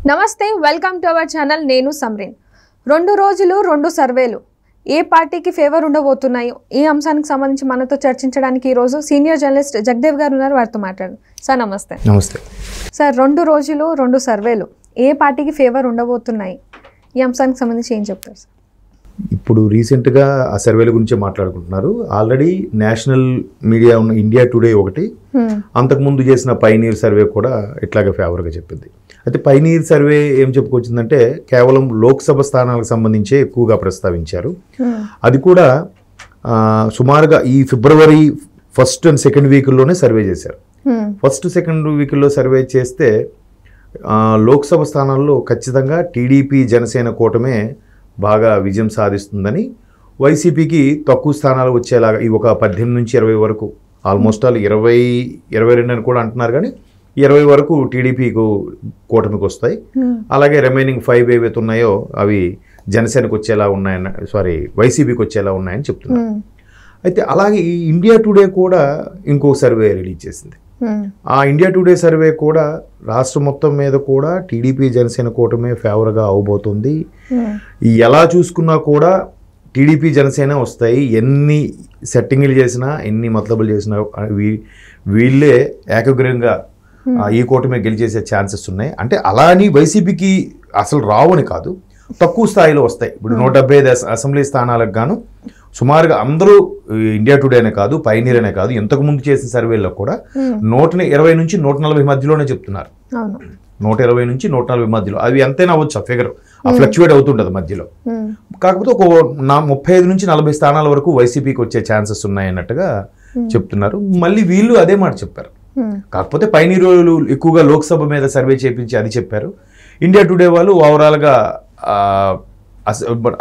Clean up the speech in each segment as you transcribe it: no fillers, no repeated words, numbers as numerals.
నమస్తే welcome to our channel నేను సమ్రీన్. 2 రోజులు 2 సర్వేలు ఏ పార్టీకి ఫేవర్ ఉండబోతున్నాయో ఈ అంశానికి సంబంధించి మనతో చర్చించడానికి ఈ రోజు సీనియర్ జర్నలిస్ట్ జగదేవ్ గారు ఉన్నారు. వారితో మాట్లాడండి. సార్ నమస్తే. నమస్తే సార్, 2 రోజులు 2 సర్వేలు ఏ పార్టీకి ఫేవర్ ఉండబోతున్నాయి, ఈ అంశానికి సంబంధించి ఏం చెప్తారు సార్? ఇప్పుడు రీసెంట్గా ఆ సర్వేల గురించి మాట్లాడుకుంటున్నారు. ఆల్రెడీ నేషనల్ మీడియా ఉన్న ఇండియా టుడే ఒకటి, అంతకుముందు చేసిన పైనీర్ సర్వే కూడా ఇట్లాగే ఫేవర్గా చెప్పింది. అయితే పైనీర్ సర్వే ఏం చెప్పుకొచ్చిందంటే కేవలం లోక్సభ స్థానాలకు సంబంధించే ఎక్కువగా ప్రస్తావించారు. అది కూడా సుమారుగా ఈ ఫిబ్రవరి 1st and 2nd వీక్లోనే సర్వే చేశారు. 1st, 2nd వీక్లో సర్వే చేస్తే లోక్సభ స్థానాల్లో ఖచ్చితంగా టీడీపీ జనసేన కూటమే బాగా విజయం సాధిస్తుందని, వైసీపీకి తక్కువ స్థానాలు వచ్చేలాగా ఈ ఒక 18 నుంచి 20 వరకు, ఆల్మోస్ట్ ఆల్ 22 అని కూడా అంటున్నారు, కానీ 20 వరకు టీడీపీకు కూటమికి వస్తాయి. అలాగే రిమైనింగ్ 5 ఏవైతే ఉన్నాయో అవి జనసేనకు వచ్చేలా ఉన్నాయని, వైసీపీకి వచ్చేలా ఉన్నాయని చెప్తున్నారు. అయితే అలాగే ఈ ఇండియా టుడే కూడా ఇంకో సర్వే రిలీజ్ చేసింది. ఆ ఇండియా టుడే సర్వే కూడా రాష్ట్రం మొత్తం మీద కూడా టీడీపీ జనసేన కూటమే ఫేవర్గా అవబోతుంది. ఎలా చూసుకున్నా కూడా టీడీపీ జనసేన వస్తాయి. ఎన్ని సెట్టింగ్లు చేసినా, ఎన్ని మతలబులు చేసినా వీళ్ళే ఏకగ్రీవంగా ఈ కూటమి గెలిచేసే ఛాన్సెస్ ఉన్నాయి. అంటే అలా అని వైసీపీకి అసలు రావని కాదు, తక్కువ స్థాయిలో వస్తాయి. ఇప్పుడు 175 అసెంబ్లీ స్థానాలకు గాను సుమారుగా అందరూ ఇండియా టుడే అనే కాదు, పైనీర్ అనే కాదు, ఇంతకుముందు చేసిన సర్వేల్లో కూడా 120 నుంచి 140 మధ్యలోనే చెప్తున్నారు. 120 నుంచి 140 మధ్యలో, అవి ఎంతైనా అవ్వచ్చు, ఆ ఫిగర్ ఫ్లక్చువేట్ అవుతుంటుంది మధ్యలో. కాకపోతే ఒక 35 నుంచి 40 స్థానాల వరకు వైసీపీకి వచ్చే ఛాన్సెస్ ఉన్నాయన్నట్టుగా చెప్తున్నారు. మళ్ళీ వీళ్ళు అదే మాట చెప్పారు. కాకపోతే పైనీరులు ఎక్కువగా లోక్సభ మీద సర్వే చేపించి అది చెప్పారు. ఇండియా టుడే వాళ్ళు ఓవరాల్గా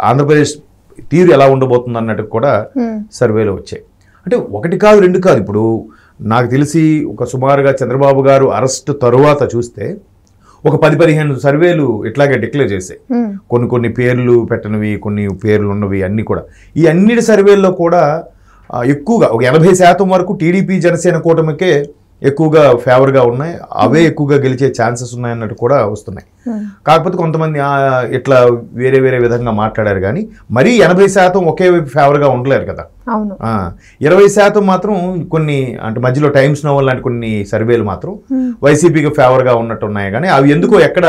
ఆంధ్రప్రదేశ్ తీరు ఎలా ఉండబోతుంది అన్నట్టు కూడా సర్వేలు వచ్చాయి. అంటే 1 కాదు 2 కాదు, ఇప్పుడు నాకు తెలిసి ఒక సుమారుగా చంద్రబాబు గారు అరెస్ట్ తరువాత చూస్తే ఒక 10-15 సర్వేలు ఇట్లాగే డిక్లేర్ చేశాయి. కొన్ని పేర్లు పెట్టనివి, కొన్ని పేర్లు ఉన్నవి అన్నీ కూడా. ఈ అన్నిటి సర్వేల్లో కూడా ఎక్కువగా ఒక 80% వరకు టీడీపీ జనసేన కూటమికే ఎక్కువగా ఫేవర్గా ఉన్నాయి, అవే ఎక్కువగా గెలిచే ఛాన్సెస్ ఉన్నాయన్నట్టు కూడా వస్తున్నాయి. కాకపోతే కొంతమంది ఇట్లా వేరే వేరే విధంగా మాట్లాడారు, కానీ మరీ 80% ఒకే వైపు ఫేవర్గా ఉండలేరు కదా. 20% మాత్రం కొన్ని, అంటే మధ్యలో టైమ్స్ నోవల్ లాంటి కొన్ని సర్వేలు మాత్రం వైసీపీకి ఫేవర్గా ఉన్నట్టు ఉన్నాయి. కానీ అవి ఎందుకో ఎక్కడ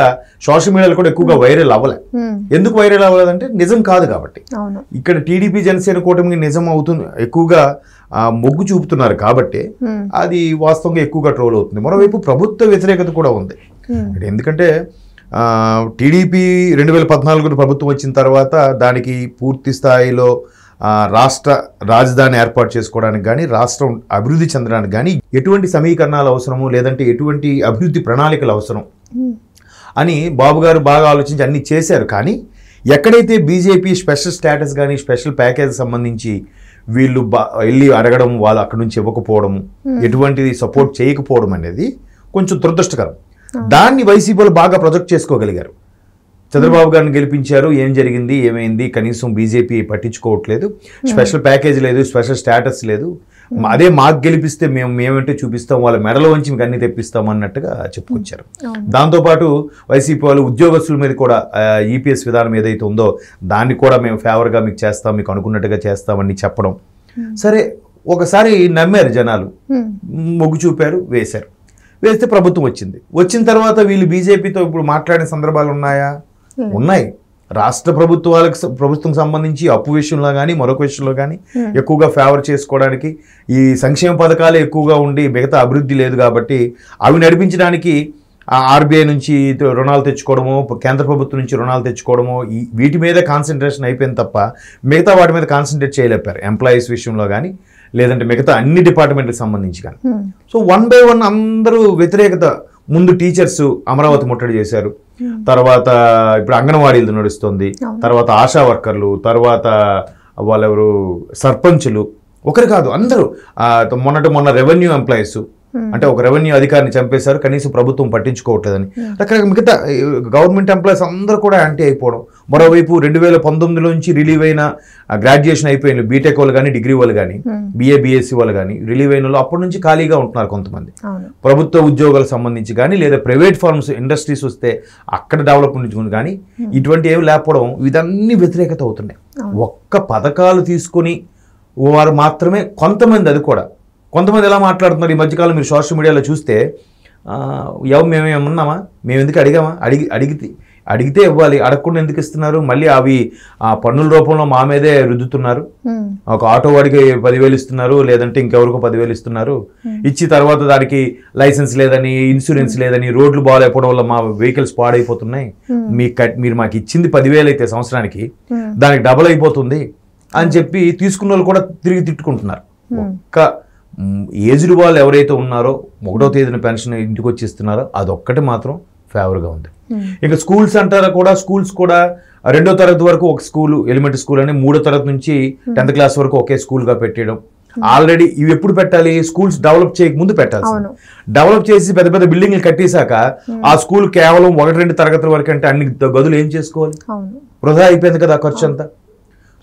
సోషల్ మీడియాలో కూడా ఎక్కువగా వైరల్ అవ్వలే. ఎందుకు వైరల్ అవ్వలేదంటే నిజం కాదు కాబట్టి. ఇక్కడ టీడీపీ జనసేన కూటమికి నిజం అవుతుంది, ఎక్కువగా మొగ్గు చూపుతున్నారు కాబట్టి అది వాస్తవంగా ఎక్కువగా ట్రోల్ అవుతుంది. మరోవైపు ప్రభుత్వ వ్యతిరేకత కూడా ఉంది. ఎందుకంటే టీడీపీ 2014 ప్రభుత్వం వచ్చిన తర్వాత దానికి పూర్తి స్థాయిలో రాష్ట్ర రాజధాని ఏర్పాటు చేసుకోవడానికి కానీ, రాష్ట్రం అభివృద్ధి చెందడానికి కానీ ఎటువంటి సమీకరణాలు అవసరము, లేదంటే ఎటువంటి అభివృద్ధి ప్రణాళికలు అవసరం అని బాబు గారు బాగా ఆలోచించి అన్ని చేశారు. కానీ ఎక్కడైతే బీజేపీ స్పెషల్ స్టేటస్ కానీ, స్పెషల్ ప్యాకేజ్ సంబంధించి వీళ్ళు వెళ్ళి అడగడం, వాళ్ళు అక్కడి నుంచి ఇవ్వకపోవడం, ఎటువంటిది సపోర్ట్ చేయకపోవడం అనేది కొంచెం దురదృష్టకరం. దాన్ని వైసీపీలో బాగా ప్రొజెక్ట్ చేసుకోగలిగారు. చంద్రబాబు గారిని గెలిపించారు, ఏం జరిగింది, ఏమైంది, కనీసం బీజేపీ పట్టించుకోవట్లేదు, స్పెషల్ ప్యాకేజ్ లేదు, స్పెషల్ స్టేటస్ లేదు, అదే మాకు గెలిపిస్తే మేమేంటే చూపిస్తాం, వాళ్ళ మెడలో వంచి మీకు అన్ని తెప్పిస్తాం అన్నట్టుగా చెప్పుకొచ్చారు. దాంతోపాటు వైసీపీ వాళ్ళు ఉద్యోగస్తుల మీద కూడా ఈపీఎస్ విధానం ఏదైతే ఉందో దాన్ని కూడా మేము ఫేవర్గా మీకు చేస్తాం, మీకు అనుకున్నట్టుగా చేస్తామని చెప్పడం. సరే, ఒకసారి నమ్మారు జనాలు, మొగ్గు చూపారు, వేస్తే ప్రభుత్వం వచ్చింది. వచ్చిన తర్వాత వీళ్ళు బీజేపీతో ఇప్పుడు మాట్లాడిన సందర్భాలు ఉన్నాయా? ఉన్నాయి. రాష్ట్ర ప్రభుత్వం సంబంధించి అప్పు విషయంలో కానీ, మరొక విషయంలో కానీ ఎక్కువగా ఫేవర్ చేసుకోవడానికి ఈ సంక్షేమ పథకాలే ఎక్కువగా ఉండి మిగతా అభివృద్ధి లేదు కాబట్టి అవి నడిపించడానికి ఆర్బీఐ నుంచి రుణాలు తెచ్చుకోవడము, కేంద్ర ప్రభుత్వం నుంచి రుణాలు తెచ్చుకోవడము, వీటి మీద కాన్సన్ట్రేషన్ అయిపోయింది తప్ప మిగతా వాటి మీద కాన్సన్ట్రేట్ చేయలేపారు. ఎంప్లాయీస్ విషయంలో కానీ, లేదంటే మిగతా అన్ని డిపార్ట్మెంట్కి సంబంధించి కానీ. సో 1 by 1 అందరూ వ్యతిరేకత. ముందు టీచర్స్ అమరావతి ముట్టడి చేశారు, తర్వాత ఇప్పుడు అంగన్వాడీలు నడుస్తుంది, తర్వాత ఆశా వర్కర్లు, తర్వాత వాళ్ళెవరు సర్పంచులు, ఒకరు కాదు అందరూ, మొన్న రెవెన్యూ ఎంప్లాయీస్, అంటే ఒక రెవెన్యూ అధికారిని చంపేశారు, కనీసం ప్రభుత్వం పట్టించుకోవట్లేదని. రకరకాల మిగతా గవర్నమెంట్ ఎంప్లాయీస్ అందరూ కూడా యాంటీ అయిపోవడం. మరోవైపు 2019 నుంచి రిలీవ్ అయిన గ్రాడ్యుయేషన్ అయిపోయిన బీటెక్ వాళ్ళు కానీ, డిగ్రీ వాళ్ళు కానీ, BA BSc వాళ్ళు కానీ రిలీవ్ అయిన వాళ్ళు అప్పటి నుంచి ఖాళీగా ఉంటున్నారు కొంతమంది. ప్రభుత్వ ఉద్యోగాలకు సంబంధించి కానీ, లేదా ప్రైవేట్ ఫార్మ్స్ ఇండస్ట్రీస్ వస్తే అక్కడ డెవలప్మెంట్ కానీ ఇటువంటి ఏమి లేకపోవడం, ఇదన్నీ వ్యతిరేకత అవుతున్నాయి. ఒక్క పథకాలు తీసుకొని వారు మాత్రమే కొంతమంది, అది కూడా కొంతమంది ఎలా మాట్లాడుతున్నారు ఈ మధ్యకాలం మీరు సోషల్ మీడియాలో చూస్తే, మేమేమన్నామా, మేము ఎందుకు అడిగామా, అడిగితే ఇవ్వాలి, అడగకుండా ఎందుకు ఇస్తున్నారు, మళ్ళీ అవి పన్నుల రూపంలో మా మీదే రుద్దుతున్నారు. ఒక ఆటో వాడికి 10,000 ఇస్తున్నారు, లేదంటే ఇంకెవరికో 10,000 ఇస్తున్నారు. ఇచ్చి తర్వాత దానికి లైసెన్స్ లేదని, ఇన్సూరెన్స్ లేదని, రోడ్లు బాగాలేకపోవడం వల్ల మా వెహికల్స్ పాడైపోతున్నాయి, మీరు మాకు ఇచ్చింది 10,000 అయితే సంవత్సరానికి దానికి డబుల్ అయిపోతుంది అని చెప్పి తీసుకున్న వాళ్ళు కూడా తిరిగి తిట్టుకుంటున్నారు. ఒక్క ఏజ్డ్ వాళ్ళు ఎవరైతే ఉన్నారో 1వ తేదీన పెన్షన్ ఇంటికి వచ్చి ఇస్తున్నారో అదొక్కటి మాత్రం ఫేవర్గా ఉంది. ఇక స్కూల్స్ అంటారా కూడా, స్కూల్స్ కూడా 2వ తరగతి వరకు ఒక స్కూల్, ఎలిమెంటరీ స్కూల్ అని, 3వ తరగతి నుంచి 10th క్లాస్ వరకు ఒకే స్కూల్గా పెట్టేయడం. ఆల్రెడీ ఇవి ఎప్పుడు పెట్టాలి, స్కూల్స్ డెవలప్ చేయక ముందు పెట్టాలి. డెవలప్ చేసి పెద్ద పెద్ద బిల్డింగ్లు కట్టేశాక ఆ స్కూల్ కేవలం 1-2 తరగతుల వరకు అంటే అన్ని గదులు ఏం చేసుకోవాలి, వృధా అయిపోయింది కదా ఖర్చు అంతా.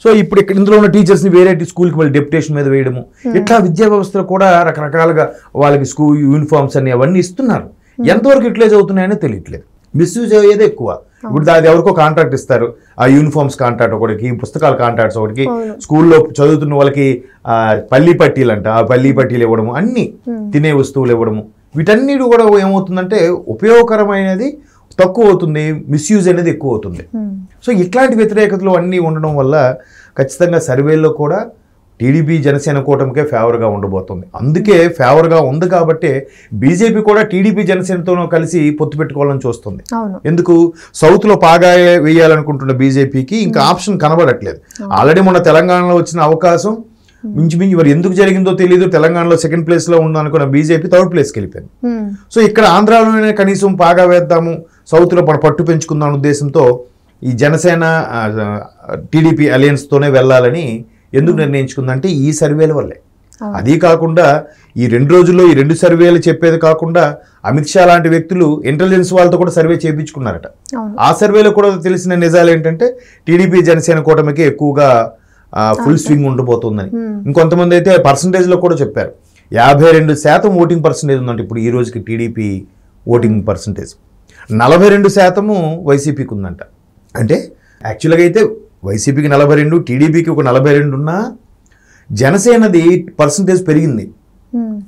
సో ఇప్పుడు ఇక్కడ ఇందులో ఉన్న టీచర్స్ని వేరే స్కూల్కి వాళ్ళు డెప్యుటేషన్ మీద వేయడము, ఇట్లా విద్యా వ్యవస్థలో కూడా రకరకాలుగా వాళ్ళకి స్కూల్ యూనిఫామ్స్ అని అవన్నీ ఇస్తున్నారు. ఎంతవరకు యూటిలైజ్ అవుతున్నాయని తెలియట్లేదు. మిస్యూజ్ అయ్యేది ఎక్కువ. ఇప్పుడు అది ఎవరికో కాంట్రాక్ట్ ఇస్తారు, ఆ యూనిఫామ్స్ కాంట్రాక్ట్ ఒకటికి, పుస్తకాల కాంట్రాక్ట్స్ ఒకటికి, స్కూల్లో చదువుతున్న వాళ్ళకి పల్లీ పట్టీలు అంట, ఆ పల్లీ పట్టీలు ఇవ్వడము, అన్ని తినే వస్తువులు ఇవ్వడము, వీటన్నిటి కూడా ఏమవుతుందంటే ఉపయోగకరమైనది తక్కువ అవుతుంది, మిస్యూజ్ అనేది ఎక్కువ అవుతుంది. సో ఇట్లాంటి వ్యతిరేకతలు అన్నీ ఉండడం వల్ల ఖచ్చితంగా సర్వేల్లో కూడా టీడీపీ జనసేన కూటమికే ఫేవర్గా ఉండబోతుంది. అందుకే ఫేవర్గా ఉంది కాబట్టి బీజేపీ కూడా టీడీపీ జనసేనతోనూ కలిసి పొత్తు పెట్టుకోవాలని చూస్తుంది. ఎందుకు, సౌత్లో పాగా వేయాలనుకుంటున్న బీజేపీకి ఇంకా ఆప్షన్ కనబడట్లేదు. ఆల్రెడీ మొన్న తెలంగాణలో వచ్చిన అవకాశం మించి మరి ఎందుకు జరిగిందో తెలియదు, తెలంగాణలో 2nd ప్లేస్లో ఉందనుకున్న బీజేపీ 3rd ప్లేస్కి వెళ్ళిపోయింది. సో ఇక్కడ ఆంధ్రాలోనే కనీసం పాగా వేద్దాము, సౌత్లో పట్టు పెంచుకుందాం ఉద్దేశంతో ఈ జనసేన టీడీపీ అలయన్స్తోనే వెళ్ళాలని ఎందుకు నిర్ణయించుకుందంటే ఈ సర్వేల వల్లే. అది కాకుండా ఈ 2 రోజుల్లో ఈ 2 సర్వేలు చెప్పేది కాకుండా అమిత్ షా లాంటి వ్యక్తులు ఇంటెలిజెన్స్ వాళ్ళతో కూడా సర్వే చేయించుకున్నారట. ఆ సర్వేలో కూడా తెలిసిన నిజాలు ఏంటంటే టీడీపీ జనసేన కూటమికి ఎక్కువగా ఫుల్ స్వింగ్ ఉండబోతుందని. ఇంకొంతమంది అయితే పర్సంటేజ్లో కూడా చెప్పారు 52% ఓటింగ్ పర్సంటేజ్ ఉందంటే ఇప్పుడు ఈ రోజుకి టీడీపీ ఓటింగ్ పర్సంటేజ్, 42% వైసీపీకి ఉందంట. అంటే యాక్చువల్గా అయితే వైసీపీకి 42, టీడీపీకి ఒక 42 ఉన్నా జనసేనది పర్సంటేజ్ పెరిగింది.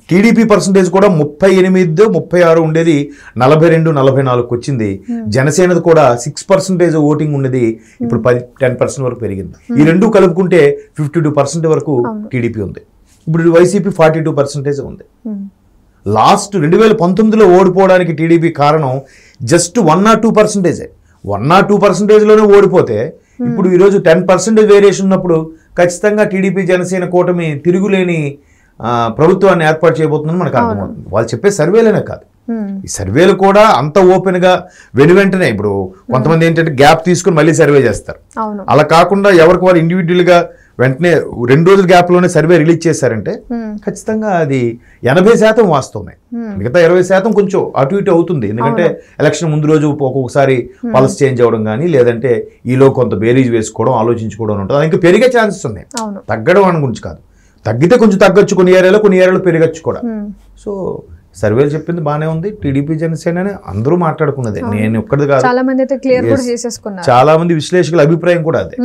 టీడీపీ పర్సంటేజ్ కూడా 38, 36 ఉండేది 42, 44కి వచ్చింది. జనసేనది కూడా 6% ఓటింగ్ ఉన్నది ఇప్పుడు 10% వరకు పెరిగింది. ఈ రెండు కలుపుకుంటే 52% వరకు టీడీపీ ఉంది. ఇప్పుడు వైసీపీ 42% ఉంది. లాస్ట్ 2019లో ఓడిపోవడానికి టీడీపీ కారణం జస్ట్ 1 or 2%. 1 or 2%లోనే ఓడిపోతే ఇప్పుడు ఈరోజు 10% వేరియేషన్ ఉన్నప్పుడు ఖచ్చితంగా టీడీపీ జనసేన కూటమి తిరుగులేని ప్రభుత్వాన్ని ఏర్పాటు చేయబోతుందని మనకు అర్థమవుతుంది. వాళ్ళు చెప్పే సర్వేలనే కాదు, ఈ సర్వేలు కూడా అంత ఓపెన్గా వెంటనే ఇప్పుడు కొంతమంది ఏంటంటే గ్యాప్ తీసుకుని మళ్ళీ సర్వే చేస్తారు. అలా కాకుండా ఎవరికి వాళ్ళు ఇండివిజువల్గా వెంటనే 2 రోజుల గ్యాప్లోనే సర్వే రిలీజ్ చేశారంటే ఖచ్చితంగా అది 80% వాస్తవమే. మిగతా 20% కొంచెం అటు ఇటు అవుతుంది. ఎందుకంటే ఎలక్షన్ ముందు రోజు ఒక్కొక్కసారి పల్స్ చేంజ్ అవ్వడం కానీ లేదంటే ఈలో కొంత బేరీజ్ వేసుకోవడం ఆలోచించుకోవడం ఉంటుంది. అది ఇంకా పెరిగే ఛాన్సెస్ ఉన్నాయి, తగ్గడం అని గురించి కాదు. తగ్గితే కొంచెం తగ్గొచ్చు, కొన్ని ఏరియాలో పెరగచ్చు కూడా. సో సర్వేలు చెప్పింది బాగానే ఉంది. టీడీపీ జనసేన అందరూ మాట్లాడుకున్నదే, నేను ఒక్కడిది కాదు, చాలా మంది అయితే క్లియర్ కూడా చేసేసుకున్నారు. చాలా మంది విశ్లేషకుల అభిప్రాయం కూడా అదే.